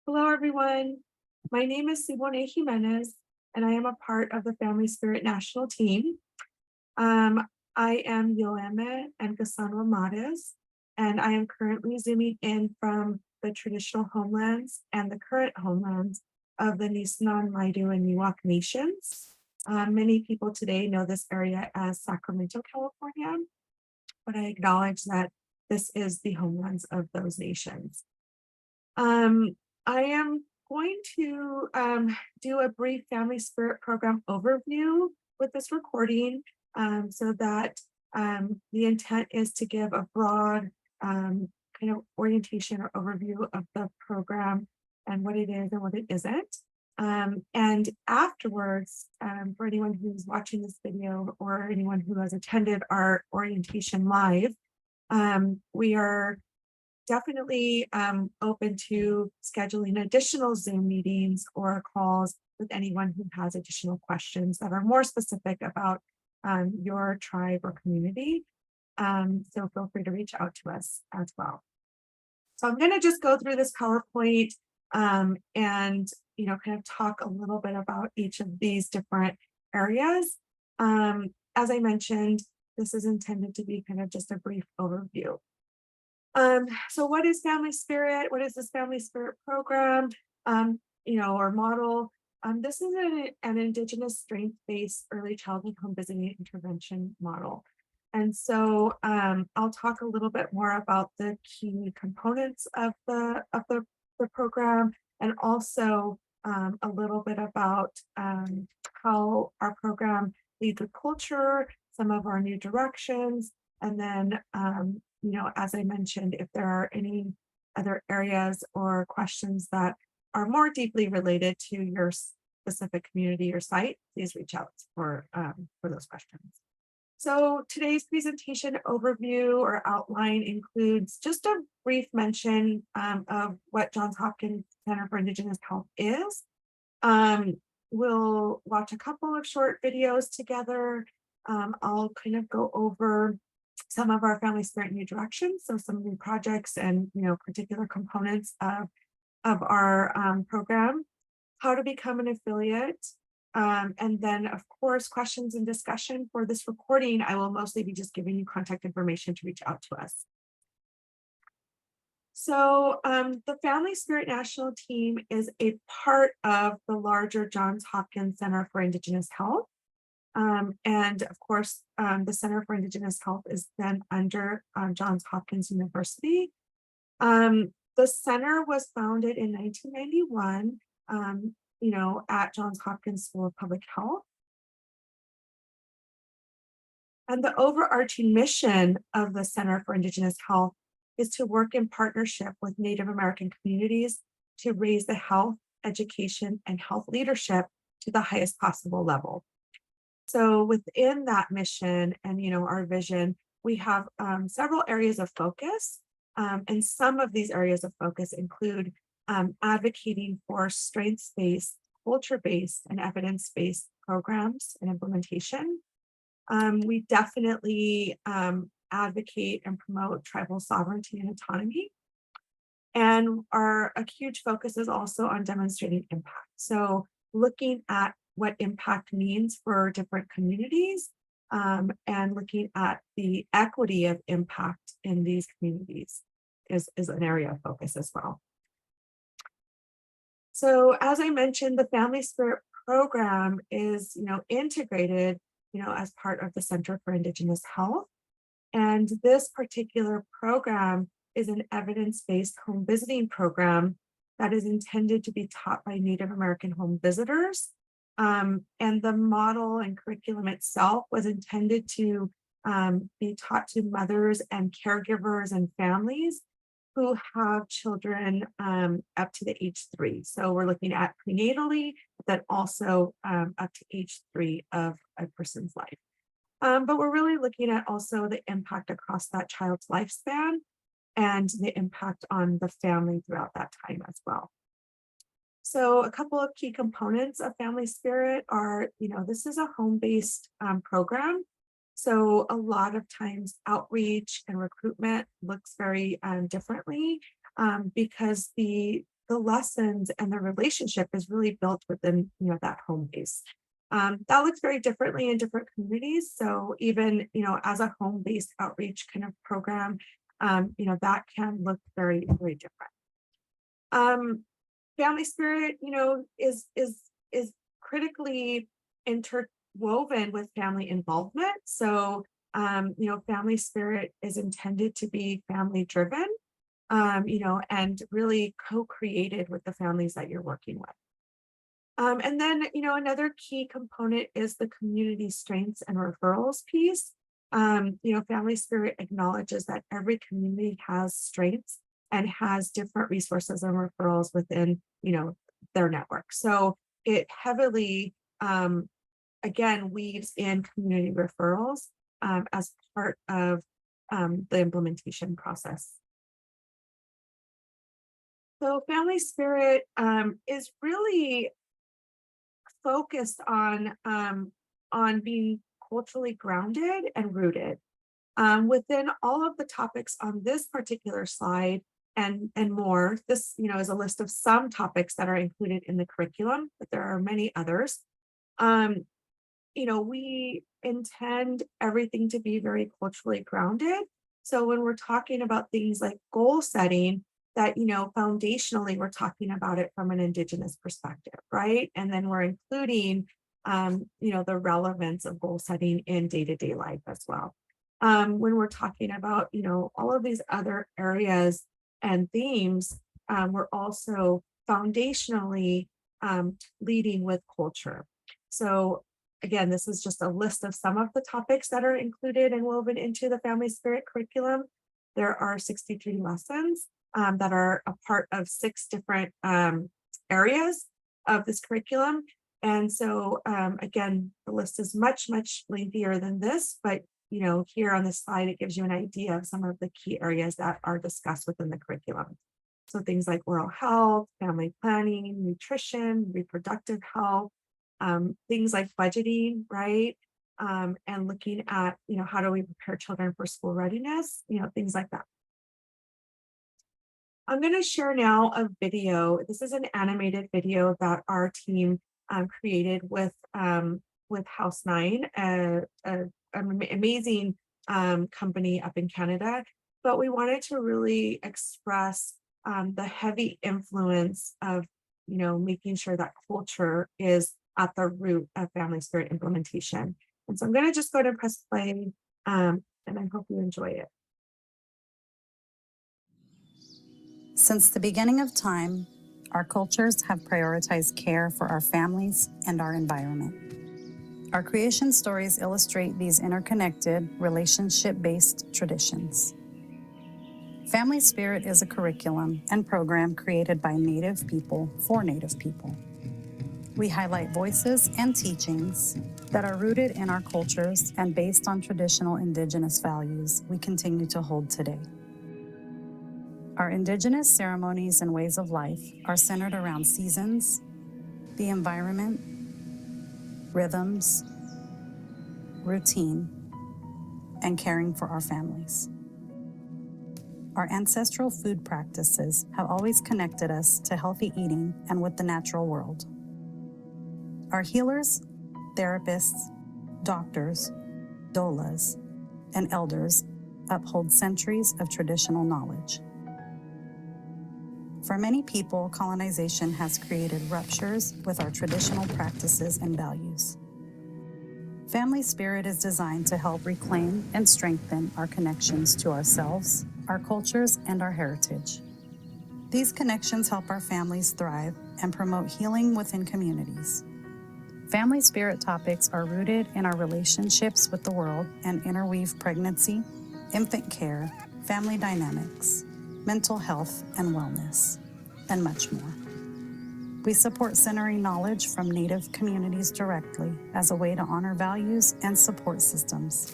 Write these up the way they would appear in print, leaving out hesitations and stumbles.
Hello, everyone. My name is Siboney Jimenez, and I am a part of the Family Spirit National Team. Um, I am Yoeme and Cassandra Mares, and I am currently zooming in from the traditional homelands and the current homelands of the Nisenan, Maidu, and Miwok nations. Many people today know this area as Sacramento, California, but I acknowledge that this is the homelands of those nations. I am going to do a brief Family Spirit Program overview with this recording so that the intent is to give a broad kind of orientation or overview of the program and what it is and what it isn't. And afterwards, for anyone who's watching this video or anyone who has attended our orientation live, we are definitely open to scheduling additional Zoom meetings or calls with anyone who has additional questions that are more specific about your tribe or community. So feel free to reach out to us as well. So I'm going to just go through this PowerPoint and kind of talk a little bit about each of these different areas. As I mentioned, this is intended to be kind of just a brief overview. So what is Family Spirit? What is this Family Spirit program, or model? This is an Indigenous strength-based early childhood home visiting intervention model. And so I'll talk a little bit more about the key components of the program, and also a little bit about how our program leads with culture, some of our new directions, and then as I mentioned, if there are any other areas or questions that are more deeply related to your specific community or site, please reach out for those questions. So today's presentation overview or outline includes just a brief mention of what Johns Hopkins Center for Indigenous Health is. We'll watch a couple of short videos together. I'll kind of go over some of our Family Spirit new directions, so some new projects and particular components of our program, how to become an affiliate, and then of course questions and discussion. For this recording, I will mostly be just giving you contact information to reach out to us. So the Family Spirit National Team is a part of the larger Johns Hopkins Center for Indigenous Health. And of course, the Center for Indigenous Health is then under Johns Hopkins University. The center was founded in 1991, at Johns Hopkins School of Public Health. And the overarching mission of the Center for Indigenous Health is to work in partnership with Native American communities to raise the health, education, and health leadership to the highest possible level. So within that mission and our vision, we have several areas of focus, and some of these areas of focus include advocating for strengths-based, culture-based, and evidence-based programs and implementation. We definitely advocate and promote tribal sovereignty and autonomy. And a huge focus is also on demonstrating impact. So looking at what impact means for different communities and looking at the equity of impact in these communities is an area of focus as well. So as I mentioned, the Family Spirit program is integrated as part of the Center for Indigenous Health. And this particular program is an evidence-based home visiting program that is intended to be taught by Native American home visitors. And the model and curriculum itself was intended to be taught to mothers and caregivers and families who have children up to the age 3. So we're looking at prenatally, but then also up to age 3 of a person's life. But we're really looking at also the impact across that child's lifespan and the impact on the family throughout that time as well. So a couple of key components of Family Spirit are, this is a home-based program. So a lot of times outreach and recruitment looks very differently because the the lessons and the relationship is really built within, that home base. That looks very differently in different communities. So even, as a home-based outreach kind of program, that can look very, very different. Um, Family spirit, is critically interwoven with family involvement. So, family spirit is intended to be family driven, and really co-created with the families that you're working with. And then, another key component is the community strengths and referrals piece. Family spirit acknowledges that every community has strengths and has different resources and referrals within, their network. So it heavily, again, weaves in community referrals as part of the implementation process. So family spirit is really focused on being culturally grounded and rooted. Within all of the topics on this particular slide and more, this is a list of some topics that are included in the curriculum, but there are many others. Um, we intend everything to be very culturally grounded. So when we're talking about things like goal setting, that, foundationally, we're talking about it from an Indigenous perspective, right? And then we're including, the relevance of goal setting in day-to-day life as well. When we're talking about, all of these other areas and themes, we're also foundationally leading with culture. So again, this is just a list of some of the topics that are included and woven into the family spirit curriculum. There are 63 lessons that are a part of 6 different areas of this curriculum. And so again, the list is much, much lengthier than this, but here on this slide, it gives you an idea of some of the key areas that are discussed within the curriculum. So things like oral health, family planning, nutrition, reproductive health, things like budgeting, right? And looking at, how do we prepare children for school readiness, things like that. I'm going to share now a video. This is an animated video that our team created with House 9, an amazing company up in Canada. But we wanted to really express the heavy influence of, making sure that culture is at the root of family spirit implementation. And so I'm going to just go ahead and press play, and I hope you enjoy it. Since the beginning of time, our cultures have prioritized care for our families and our environment. Our creation stories illustrate these interconnected, relationship-based traditions. Family Spirit is a curriculum and program created by Native people for Native people. We highlight voices and teachings that are rooted in our cultures and based on traditional Indigenous values we continue to hold today. Our Indigenous ceremonies and ways of life are centered around seasons, the environment, rhythms, routine, and caring for our families. Our ancestral food practices have always connected us to healthy eating and with the natural world. Our healers, therapists, doctors, doulas, and elders uphold centuries of traditional knowledge. For many people, colonization has created ruptures with our traditional practices and values. Family Spirit is designed to help reclaim and strengthen our connections to ourselves, our cultures, and our heritage. These connections help our families thrive and promote healing within communities. Family Spirit topics are rooted in our relationships with the world and interweave pregnancy, infant care, family dynamics, mental health and wellness, and much more. We support centering knowledge from Native communities directly as a way to honor values and support systems.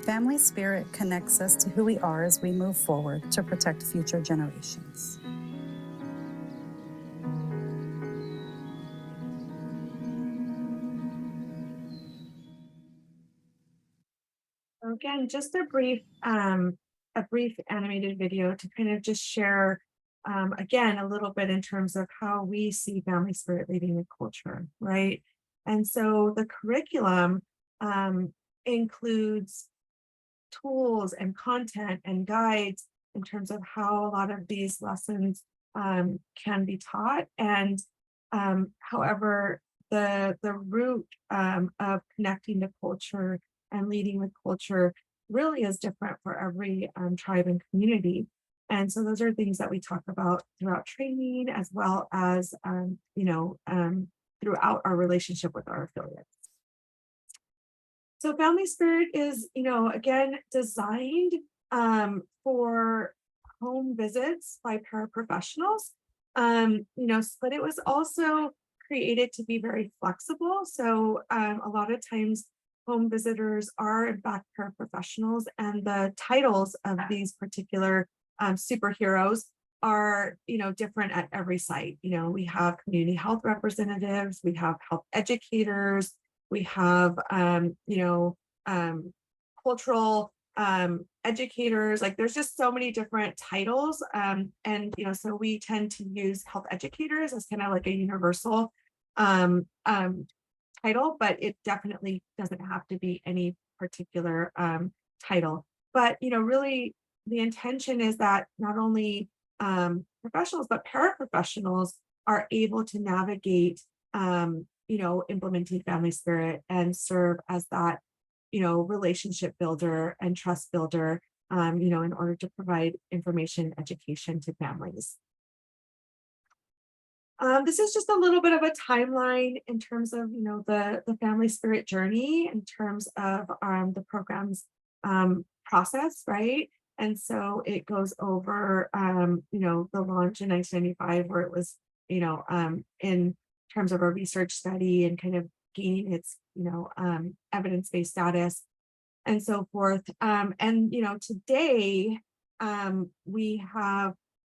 Family Spirit connects us to who we are as we move forward to protect future generations. Again, just a brief animated video to kind of just share again, a little bit in terms of how we see family spirit leading the culture, right? And so the curriculum includes tools and content and guides in terms of how a lot of these lessons can be taught. And however, the root of connecting to culture and leading with culture really is different for every tribe and community. And so those are things that we talk about throughout training, as well as throughout our relationship with our affiliates. So family spirit is, again, designed for home visits by paraprofessionals. But it was also created to be very flexible. So a lot of times home visitors are in fact paraprofessionals, and the titles of these particular superheroes are, different at every site. We have community health representatives, we have health educators, we have cultural educators. Like there's just so many different titles, and so we tend to use health educators as kind of like a universal title, but it definitely doesn't have to be any particular title. But really the intention is that not only professionals but paraprofessionals are able to navigate implementing family spirit and serve as that, relationship builder and trust builder, in order to provide information, education to families. This is just a little bit of a timeline in terms of, the family spirit journey in terms of the program's process, right? And so it goes over, the launch in 1995, where it was, in terms of a research study and kind of gaining its, evidence-based status and so forth. And, today we have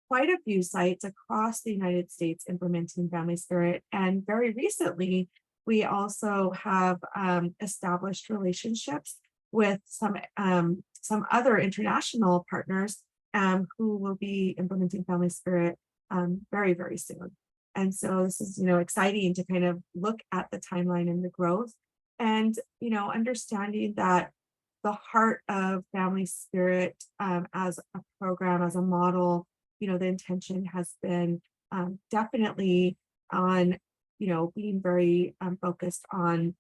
quite a few sites across the United States implementing family spirit. And very recently, we also have established relationships with some other international partners who will be implementing family spirit very, very soon. And so this is, exciting to kind of look at the timeline and the growth and, understanding that the heart of family spirit as a program, as a model, the intention has been definitely on, being very focused on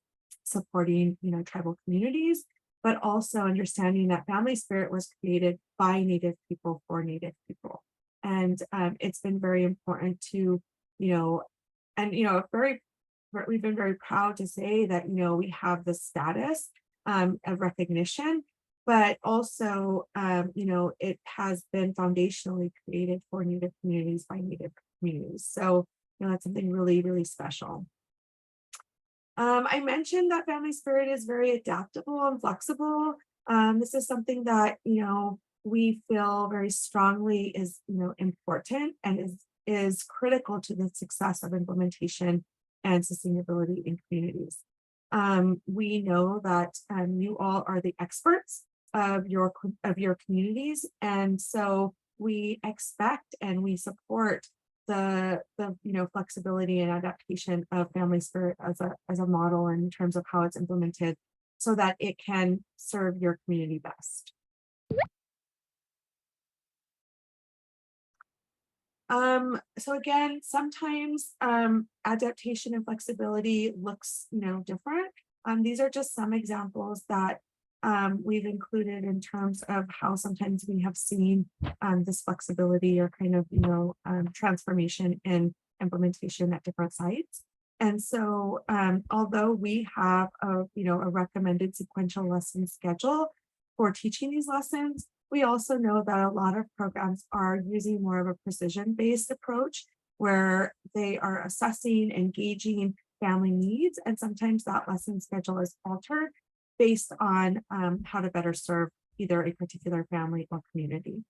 supporting, tribal communities, but also understanding that family spirit was created by Native people for Native people. And it's been very important to, and, we've been very proud to say that, we have the status of recognition, but also, it has been foundationally created for Native communities by Native communities. So, that's something really, really special. I mentioned that family spirit is very adaptable and flexible. This is something that, we feel very strongly is, important and is critical to the success of implementation and sustainability in communities. We know that you all are the experts of your communities, and so we expect and we support the flexibility and adaptation of family spirit as a model in terms of how it's implemented, so that it can serve your community best. So again, sometimes adaptation and flexibility looks, different. These are just some examples that we've included in terms of how sometimes we have seen this flexibility or kind of, transformation in implementation at different sites. And so although we have a recommended sequential lesson schedule for teaching these lessons, we also know that a lot of programs are using more of a precision-based approach where they are assessing, engaging family needs, and sometimes that lesson schedule is altered based on how to better serve either a particular family or community.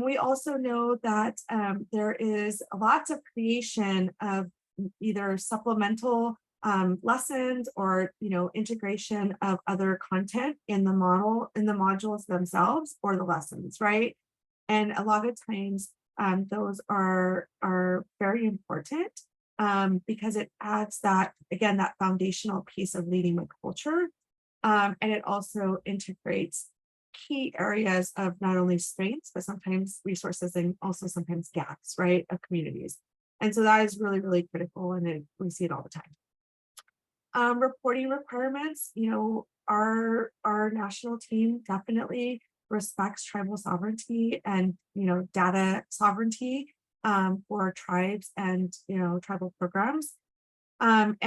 We also know that there is lots of creation of either supplemental lessons or integration of other content in the modules themselves or the lessons, right? And a lot of times Those are very important because it adds that, again, that foundational piece of leading with culture. And it also integrates key areas of not only strengths, but sometimes resources and also sometimes gaps, right, of communities. And so that is really, really critical, and we see it all the time. Reporting requirements, our national team definitely respects tribal sovereignty and, data sovereignty for tribes and, tribal programs. And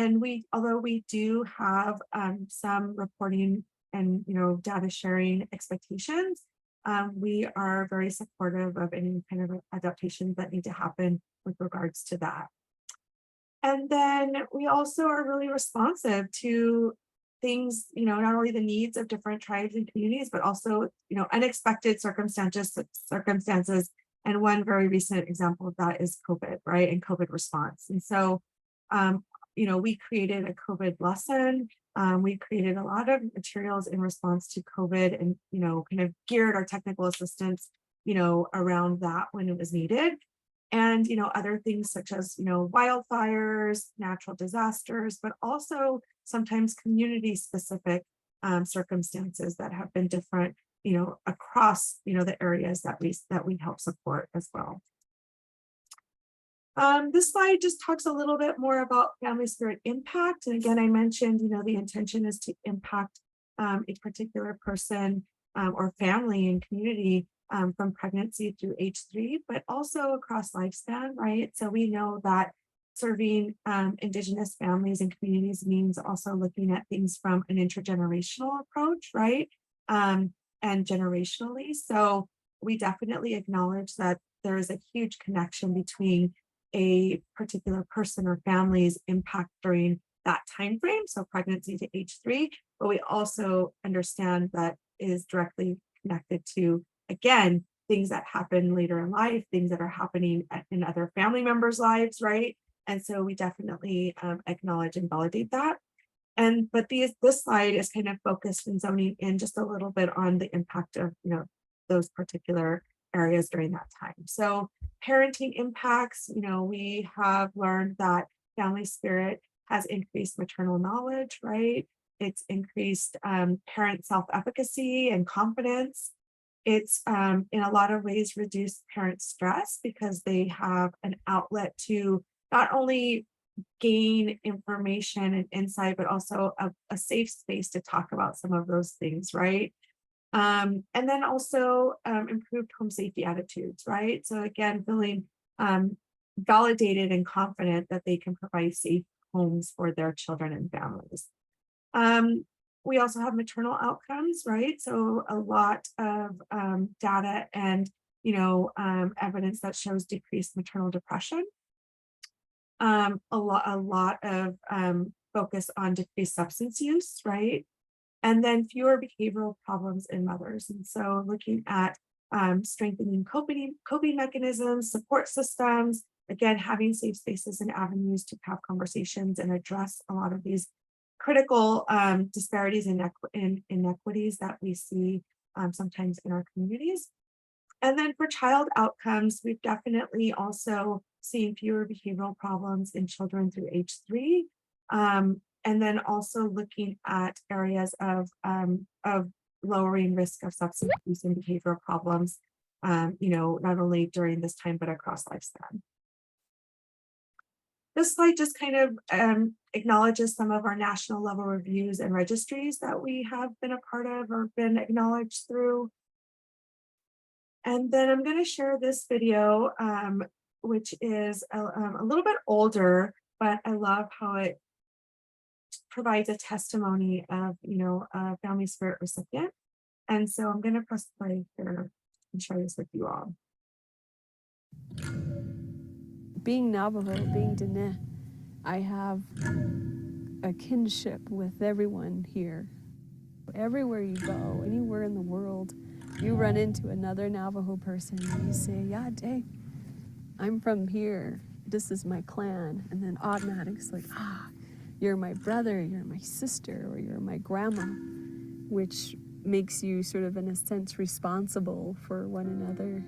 although we do have some reporting and, data sharing expectations, we are very supportive of any kind of adaptations that need to happen with regards to that. And then we also are really responsive to things, not only the needs of different tribes and communities, but also, unexpected circumstances. And one very recent example of that is COVID, right? And COVID response. And so, um, we created a COVID lesson. We created a lot of materials in response to COVID and, kind of geared our technical assistance, around that when it was needed. And, other things such as, wildfires, natural disasters, but also sometimes community specific circumstances that have been different, across, the areas that we help support as well. This slide just talks a little bit more about family spirit impact. And again, I mentioned, the intention is to impact a particular person or family and community from pregnancy through age 3, but also across lifespan, right? So we know that serving Indigenous families and communities means also looking at things from an intergenerational approach, right? And generationally. So we definitely acknowledge that there is a huge connection between a particular person or family's impact during that time frame, so pregnancy to age 3, but we also understand that is directly connected to, again, things that happen later in life, things that are happening in other family members' lives, right? And so we definitely acknowledge and validate that. But this slide is kind of focused and zoning in just a little bit on the impact of, those particular areas during that time. So parenting impacts, we have learned that family spirit has increased maternal knowledge, right? It's increased parent self-efficacy and confidence. It's in a lot of ways reduced parent stress because they have an outlet to not only gain information and insight, but also a safe space to talk about some of those things, right? And then also improved home safety attitudes, right? So again, feeling validated and confident that they can provide safe homes for their children and families. We also have maternal outcomes, right? So a lot of data and evidence that shows decreased maternal depression. A lot of focus on decreased substance use, right? And then fewer behavioral problems in mothers. And so looking at strengthening coping mechanisms, support systems, again, having safe spaces and avenues to have conversations and address a lot of these critical disparities and inequities that we see sometimes in our communities. And then for child outcomes, we've definitely also seen fewer behavioral problems in children through age 3. And then also looking at areas of lowering risk of substance use and behavioral problems, not only during this time, but across lifespan. This slide just kind of acknowledges some of our national level reviews and registries that we have been a part of or been acknowledged through. And then I'm going to share this video, which is a little bit older, but I love how it provides a testimony of, a family spirit recipient. And so I'm going to press play here and share this with you all. Being Navajo, being Dene, I have a kinship with everyone here. Everywhere you go, anywhere in the world, you run into another Navajo person and you say, yeah, Day, I'm from here. This is my clan. And then automatic, it's like, you're my brother, you're my sister, or you're my grandma, which makes you sort of, in a sense, responsible for one another.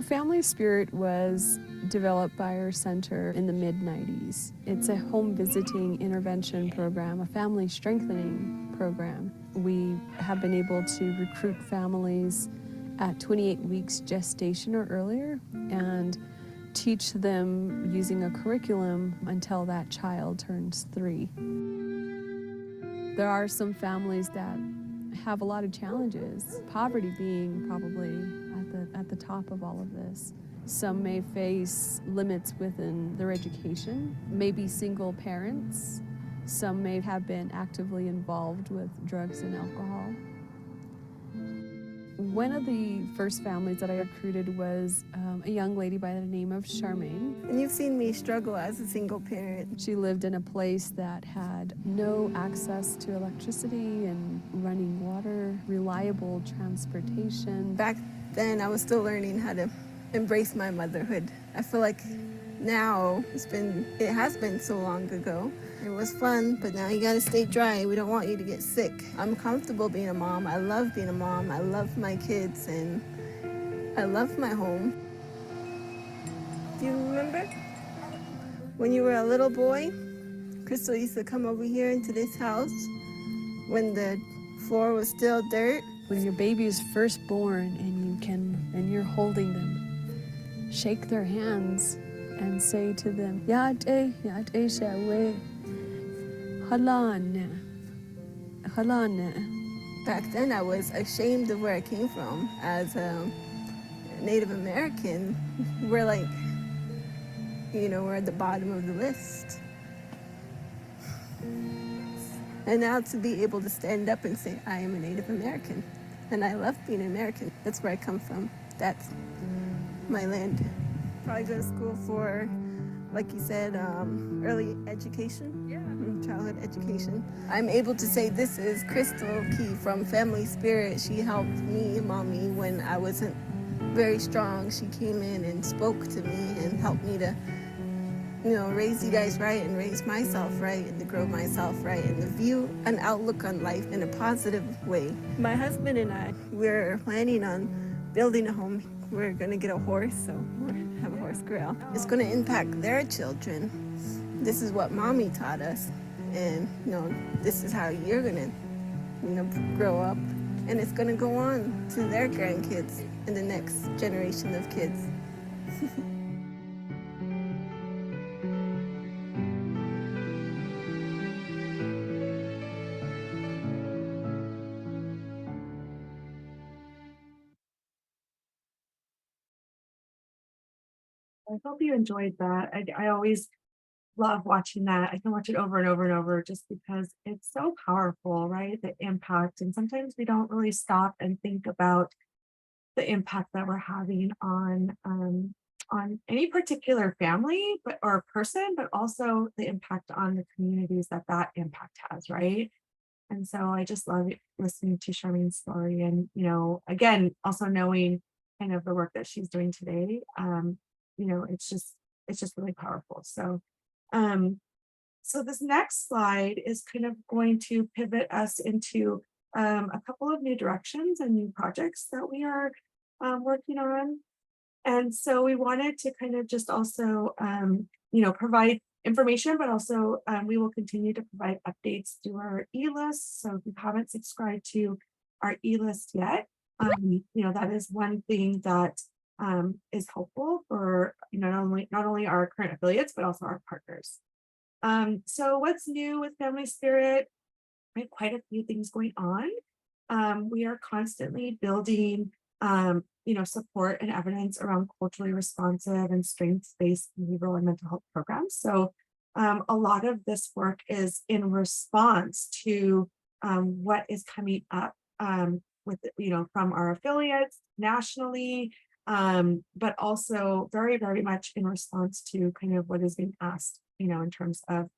Family Spirit was developed by our center in the mid-90s. It's a home visiting intervention program, a family strengthening program. We have been able to recruit families at 28 weeks gestation or earlier and teach them using a curriculum until that child turns 3. There are some families that have a lot of challenges, poverty being probably at the top of all of this. Some may face limits within their education, maybe single parents. Some may have been actively involved with drugs and alcohol. One of the first families that I recruited was a young lady by the name of Charmaine. And you've seen me struggle as a single parent. She lived in a place that had no access to electricity and running water, reliable transportation. Back then, I was still learning how to embrace my motherhood. I feel like now it has been so long ago. It was fun, but now you gotta stay dry. We don't want you to get sick. I'm comfortable being a mom. I love being a mom. I love my kids, and I love my home. Do you remember when you were a little boy? Crystal used to come over here into this house when the floor was still dirt. When your baby is first born and you're holding them, shake their hands and say to them, Yate shawe, halane, halane. Back then, I was ashamed of where I came from. As a Native American, we're like, we're at the bottom of the list. And now to be able to stand up and say, I am a Native American, and I love being an American. That's where I come from. That's my land. Probably go to school for, like you said, early education, childhood education. I'm able to say this is Crystal Key from Family Spirit. She helped me, mommy, when I wasn't very strong. She came in and spoke to me and helped me to raise you guys right and raise myself right and to grow myself right and to view an outlook on life in a positive way. My husband and I, we're planning on building a home. We're gonna get a horse, so we're gonna have a horse corral. It's gonna impact their children. This is what mommy taught us, and this is how you're gonna, grow up, and it's gonna go on to their grandkids and the next generation of kids. I hope you enjoyed that. I always love watching that. I can watch it over and over and over just because it's so powerful, right? The impact. And sometimes we don't really stop and think about the impact that we're having on any particular family or person, but also the impact on the communities that that impact has, right? And so I just love listening to Charmaine's story and, again, also knowing kind of the work that she's doing today. It's just really powerful. Um, so this next slide is kind of going to pivot us into a couple of new directions and new projects that we are working on. And so we wanted to kind of just also, provide information, but also we will continue to provide updates through our e-list. So if you haven't subscribed to our e-list yet, that is one thing that is helpful for not only our current affiliates, but also our partners. So what's new with Family Spirit? We have quite a few things going on. We are constantly building support and evidence around culturally responsive and strengths-based behavioral and mental health programs. So a lot of this work is in response to what is coming up from our affiliates nationally, but also very, very much in response to kind of what is being asked, in terms of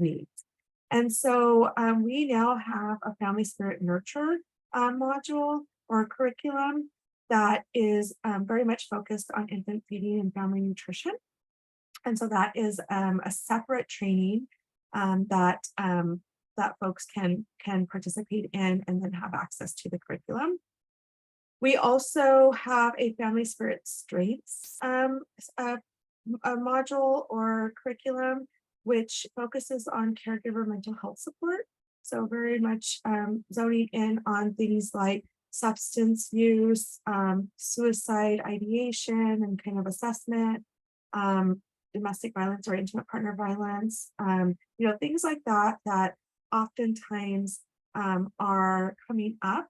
needs. And so we now have a Family Spirit Nurture module or curriculum that is very much focused on infant feeding and family nutrition. And so that is a separate training that folks can participate in and then have access to the curriculum. We also have a family spirit strengths a module or curriculum which focuses on caregiver mental health support. So very much zoning in on things like substance use, suicide ideation and kind of assessment, domestic violence or intimate partner violence, things like that, that oftentimes are coming up,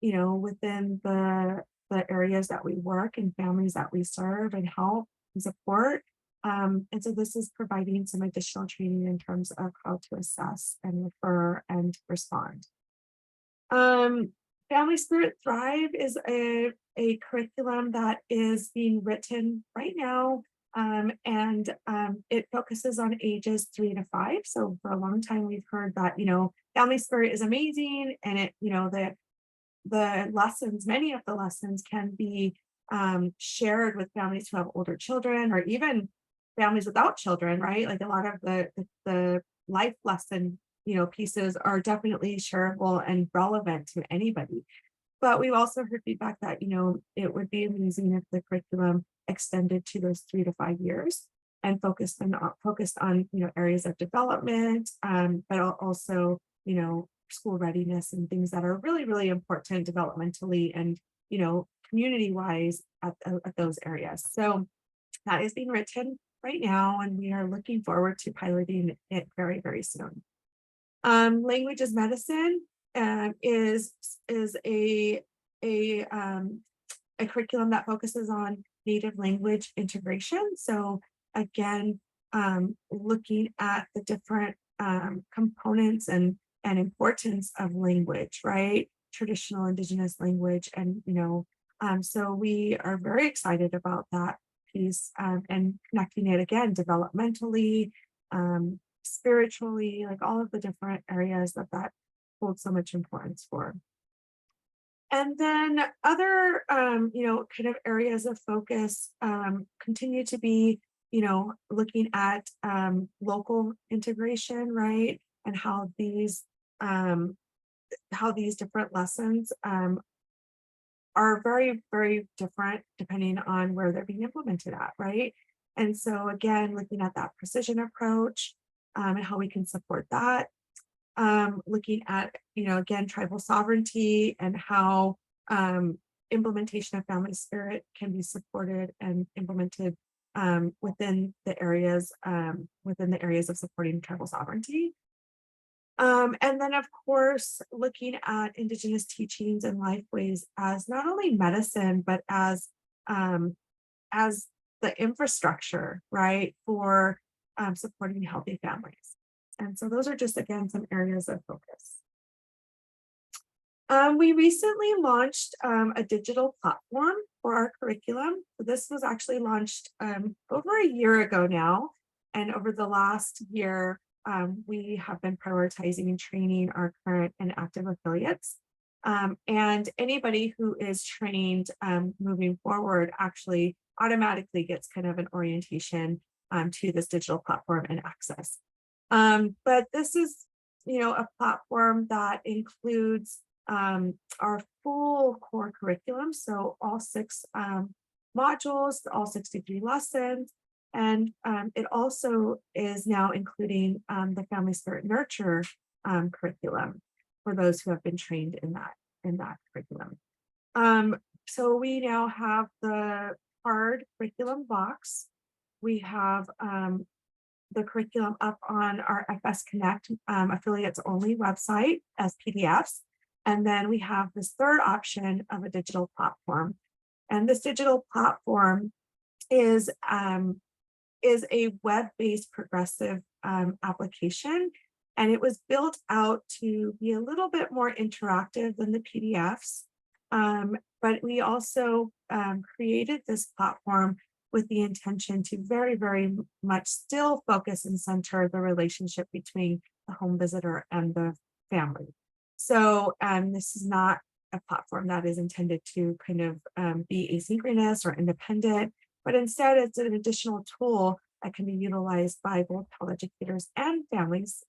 within the areas that we work and families that we serve and help and support. And so this is providing some additional training in terms of how to assess and refer and respond. Family Spirit Thrive is a curriculum that is being written right now. And it focuses on ages 3 to 5. So for a long time, we've heard that, Family Spirit is amazing. And the lessons, many of the lessons can be shared with families who have older children or even families without children, right? Like a lot of the life lesson, pieces are definitely shareable and relevant to anybody. But we've also heard feedback that, it would be amazing if the curriculum extended to those 3 to 5 years and focused on areas of development, but also, school readiness and things that are really, really important developmentally and, community wise at those areas. So that is being written right now, and we are looking forward to piloting it very, very soon. Language is medicine is a curriculum that focuses on native language integration. So again, looking at the different components and importance of language, right? Traditional indigenous language. And, so we are very excited about that piece and connecting it again, developmentally, spiritually, like all of the different areas that holds so much importance for. And then other, kind of areas of focus continue to be, looking at local integration, right? And how these different lessons are very, very different depending on where they're being implemented at, right? And so again, looking at that precision approach and how we can support that. Looking at, again, tribal sovereignty and how implementation of family spirit can be supported and implemented within the areas of supporting tribal sovereignty. And then, of course, looking at Indigenous teachings and lifeways as not only medicine, but as the infrastructure, right, for supporting healthy families. And so those are just, again, some areas of focus. We recently launched a digital platform for our curriculum. So this was actually launched over a year ago now. And over the last year, we have been prioritizing and training our current and active affiliates. And anybody who is trained moving forward actually automatically gets kind of an orientation to this digital platform and access. But this is, a platform that includes our full core curriculum. So all 6 modules, all 63 lessons. And it also is now including the Family Spirit Nurture curriculum for those who have been trained in that curriculum. So we now have the hard curriculum box. We have the curriculum up on our FS Connect affiliates only website as PDFs. And then we have this third option of a digital platform. And this digital platform is a web-based progressive application. And it was built out to be a little bit more interactive than the PDFs. But we also created this platform with the intention to very, very much still focus and center the relationship between the home visitor and the family. So this is not a platform that is intended to kind of be asynchronous or independent, but instead it's an additional tool that can be utilized by both health educators and families,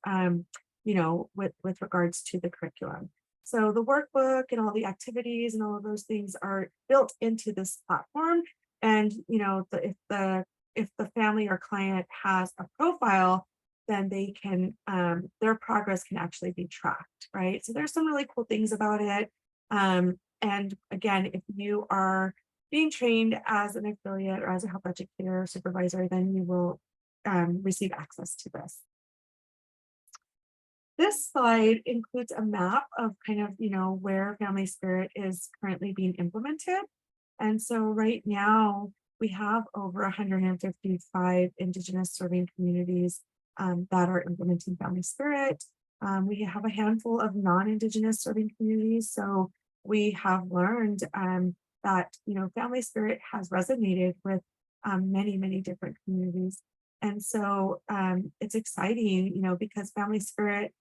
with regards to the curriculum. So the workbook and all the activities and all of those things are built into this platform. And if the family or client has a profile, then they can their progress can actually be tracked, right? So there's some really cool things about it. And again, if you are being trained as an affiliate or as a health educator or supervisor, then you will receive access to this. This slide includes a map of kind of, where Family Spirit is currently being implemented. And so right now we have over 155 Indigenous serving communities that are implementing Family Spirit. We have a handful of non-Indigenous serving communities. So we have learned that, Family Spirit has resonated with many, many different communities. And so it's exciting, because Family Spirit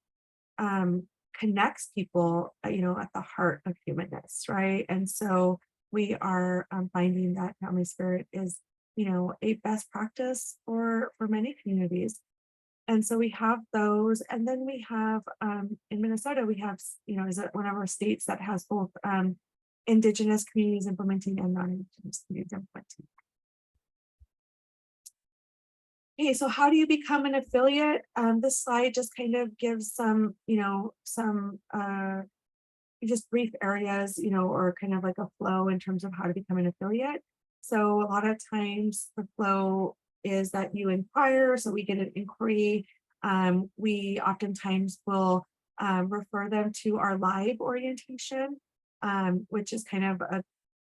connects people, at the heart of humanness, right? And so we are finding that Family Spirit is, a best practice for many communities. And so we have those, and then we have in Minnesota, we have, is it one of our states that has both Indigenous communities implementing and non-Indigenous communities implementing. Okay, so how do you become an affiliate? This slide just kind of gives some, just brief areas, or kind of like a flow in terms of how to become an affiliate. So a lot of times the flow is that you inquire, so we get an inquiry. We oftentimes will refer them to our live orientation, which is kind of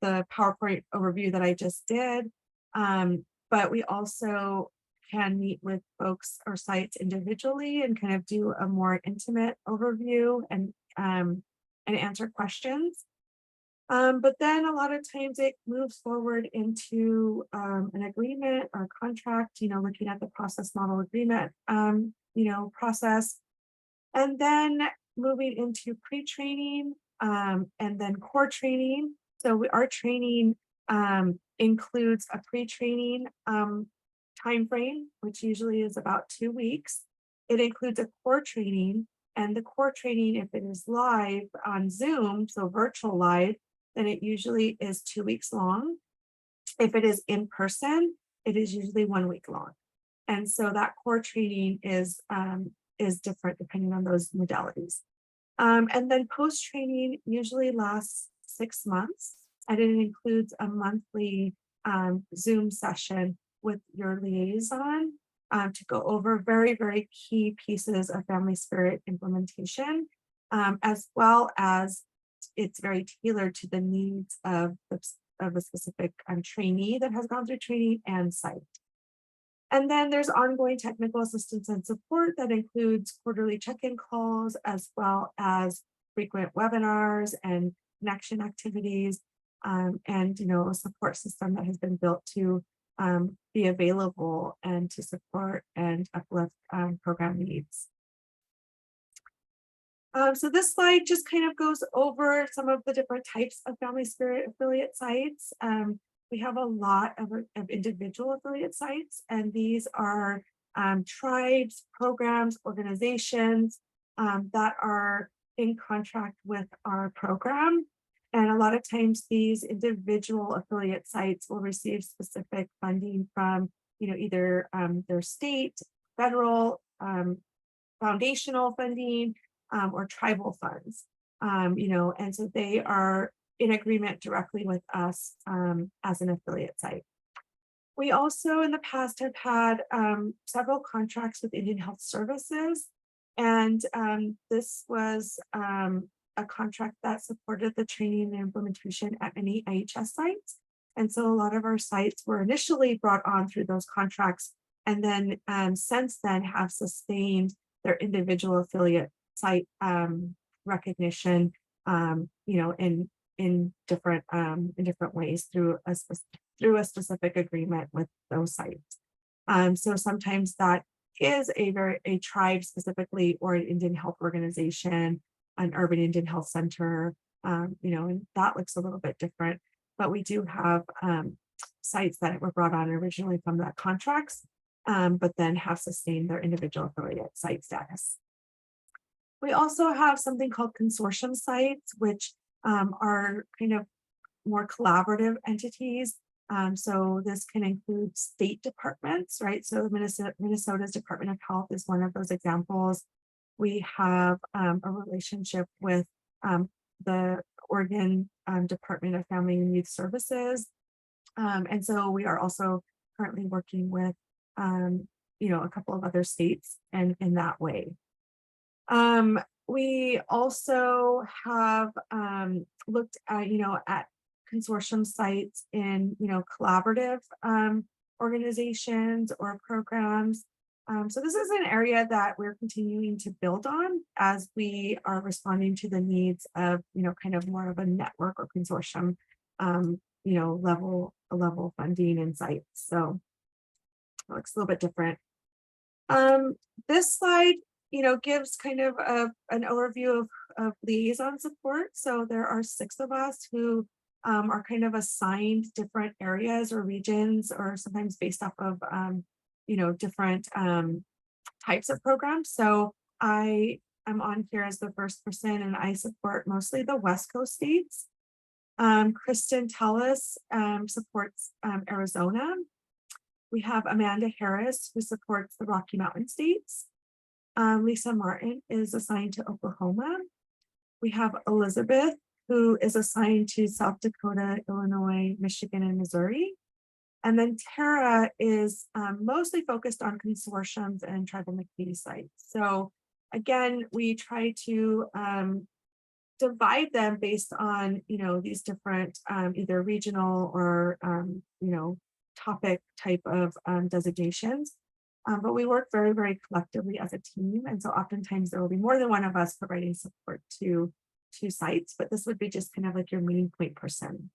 the PowerPoint overview that I just did. But we also can meet with folks or sites individually and kind of do a more intimate overview and answer questions. But then a lot of times it moves forward into an agreement or contract, looking at the process model agreement, process, and then moving into pre-training and then core training. So our training includes a pre-training time frame, which usually is about 2 weeks. It includes a core training, and the core training, if it is live on Zoom, so virtual live, then it usually is 2 weeks long. If it is in person, it is usually 1 week long. And so that core training is different depending on those modalities. And then post-training usually lasts 6 months, and it includes a monthly Zoom session with your liaison to go over very, very key pieces of Family Spirit implementation, as well as it's very tailored to the needs of a specific trainee that has gone through training and site. And then there's ongoing technical assistance and support that includes quarterly check-in calls, as well as frequent webinars and connection activities, and a support system that has been built to be available and to support and uplift program needs. So this slide just kind of goes over some of the different types of Family Spirit affiliate sites. We have a lot of individual affiliate sites, and these are tribes, programs, organizations that are in contract with our program. And a lot of times these individual affiliate sites will receive specific funding from, either their state, federal, foundational funding, or tribal funds, and so they are in agreement directly with us as an affiliate site. We also in the past have had several contracts with Indian Health Services, and this was a contract that supported the training and implementation at many IHS sites. And so a lot of our sites were initially brought on through those contracts, and then since then have sustained their individual affiliate site recognition, in different ways through a specific agreement with those sites. So sometimes that is a tribe specifically, or an Indian health organization, an urban Indian health center, and that looks a little bit different. But we do have sites that were brought on originally from that contracts, but then have sustained their individual affiliate site status. We also have something called consortium sites, which are kind of more collaborative entities. So this can include state departments, right? So Minnesota's Department of Health is one of those examples. We have a relationship with the Oregon Department of Family and Youth Services. And so we are also currently working with, a couple of other states and in that way. We also have looked at consortium sites in, collaborative organizations or programs. So this is an area that we're continuing to build on as we are responding to the needs of, kind of more of a network or consortium, level funding and sites. So it looks a little bit different. This slide, gives kind of an overview of liaison support. So there are 6 of us who are kind of assigned different areas or regions, or sometimes based off of, different types of programs. So I am on here as the first person, and I support mostly the West Coast states. Kristen Tellis supports Arizona. We have Amanda Harris, who supports the Rocky Mountain states. Lisa Martin is assigned to Oklahoma. We have Elizabeth, who is assigned to South Dakota, Illinois, Michigan, and Missouri. And then Tara is mostly focused on consortiums and tribal McKinney sites. So again, we try to divide them based on, these different either regional or, topic type of designations. But we work very, very collectively as a team. And so oftentimes there will be more than one of us providing support to sites, but this would be just kind of like your main point person.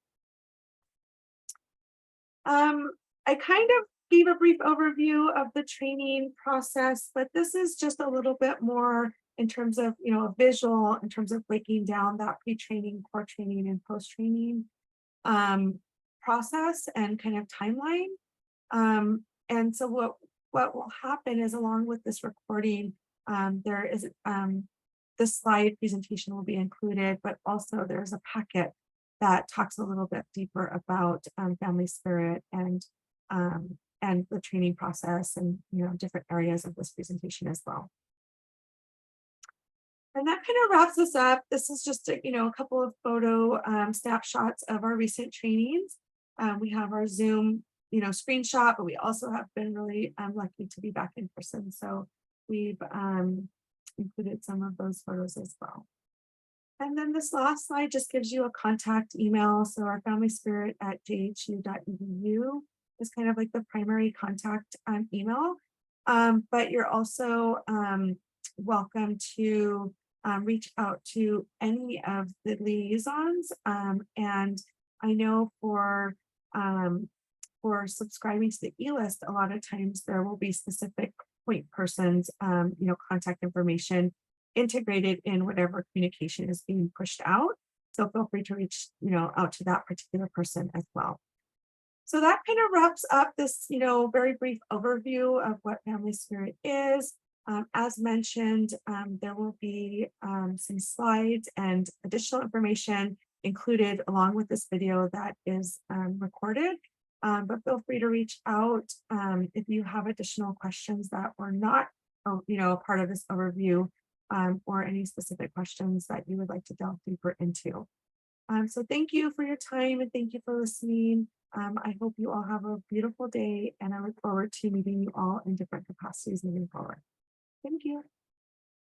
I kind of gave a brief overview of the training process, but this is just a little bit more in terms of, a visual, in terms of breaking down that pre-training, core training, and post-training process and kind of timeline. And so what will happen is, along with this recording, there is this slide presentation will be included, but also there's a packet that talks a little bit deeper about family spirit and the training process and, different areas of this presentation as well. And that kind of wraps us up. This is just a couple of photo snapshots of our recent trainings. We have our Zoom screenshot, but we also have been really lucky to be back in person. So we've included some of those photos as well. And then this last slide just gives you a contact email. So our familyspirit@jhu.edu is kind of like the primary contact email. But you're also welcome to reach out to any of the liaisons. And I know for subscribing to the e-list, a lot of times there will be specific point persons, contact information integrated in whatever communication is being pushed out. So feel free to reach, out to that particular person as well. So that kind of wraps up this, very brief overview of what Family Spirit is. As mentioned, there will be some slides and additional information included along with this video that is recorded. But feel free to reach out if you have additional questions that were not, part of this overview, or any specific questions that you would like to delve deeper into. So thank you for your time and thank you for listening. I hope you all have a beautiful day, and I look forward to meeting you all in different capacities moving forward. Thank you.